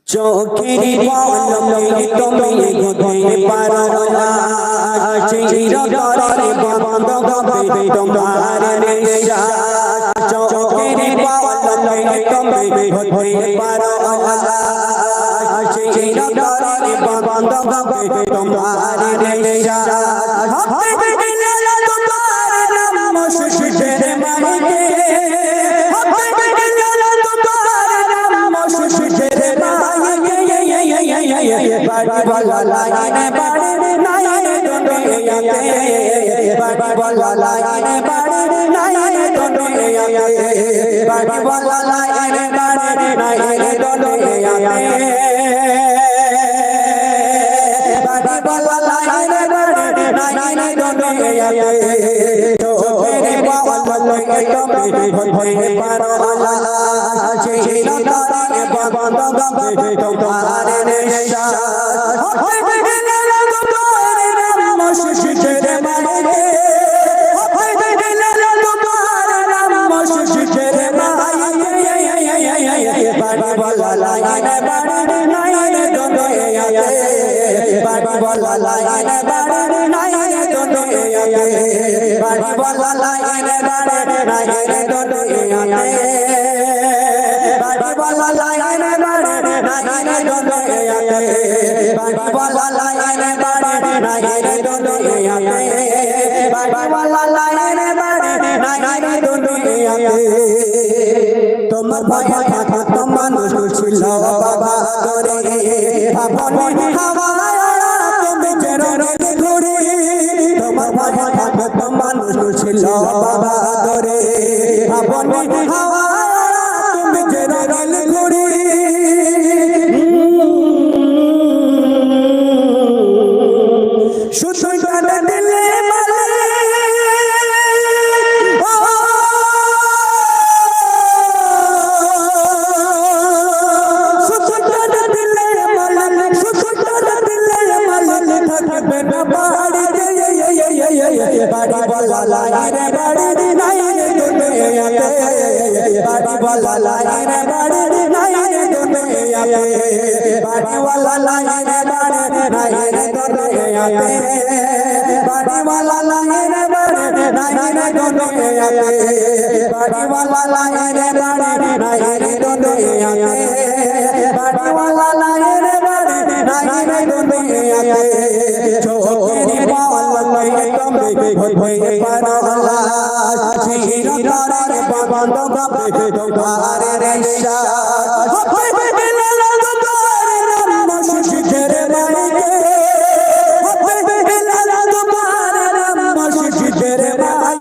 চোখের পলকে তুমি হতে পারো না, চিরতরে বন্ধ হবে তোমার নিঃশ্বাস। চোখের পলকে তুমি হতে পারো না, চিরতরে বন্ধ হবে তোমার নিঃশ্বাস। হবে দিলে তোমার নাম মুর্শিদের মাইকে, হবে দিলে তোমার নাম মুর্শিদের মাইকে। বাড়ি বলা লাইনে বাড়ি নাইনে দুনিয়াতে, বাড়ি বলা লাইনে বাড়ি নাইনে দুনিয়াতে, বাড়ি বলা লাইনে বাড়ি নাইনে দুনিয়াতে, বাড়ি বলা লাইনে বাড়ি নাইনে দুনিয়াতে। চোখের পলকে তুমি হতে পারো না, চিরতরে বন্ধ হবে তোমার নিঃশ্বাস। হবে দিলে তোমার নাম মুর্শিদের মাইকে, হবে দিলে তোমার নাম মুর্শিদের মাইকে। বাড়ি বলা লাইনে বাড়ি নাইনে দুনিয়াতে, বাড়ি বলা লাইনে বাড়ি নাইনে দুনিয়াতে, বাড়ি বলা লাইনে বাড়ি নাইনে দুনিয়াতে, বাড়ি বলা লাইনে বাড়ি নাইনে দুনিয়াতে, বাড়ি বলা লাইনে বাড়ি নাইনে দুনিয়াতে, বাড়ি বলা লাইনে বাড়ি নাইনে দুনিয়াতে। তোমার ভয় থাকা তো মানুষ ছিল বাবা করে, আপনি হাওয়া তুমি চেরোরে ঘুরে। তোমার ভয় থাকা তো মানুষ ছিল বাবা করে, আপনি হাওয়া তুমি চেরোরে ঘুরে। শুধু গানে দিলে মালে বাড়ি বলা লাইনে বাড়ি নাইনে দুনিয়াতে, বাড়ি বলা লাইনে বাড়ি নাইনে দুনিয়াতে, বাড়ি বলা লাইনে বাড়ি নাইনে দুনিয়াতে, বাড়ি বলা লাইনে বাড়ি নাইনে দুনিয়াতে, বাড়ি বলা লাইনে বাড়ি নাইনে দুনিয়াতে, বাড়ি বলা লাইনে বাড়ি নাইনে দুনিয়াতে। চোখের পলকে তুমি হতে পারো না, চিরতরে বন্ধ হবে তোমার নিঃশ্বাস।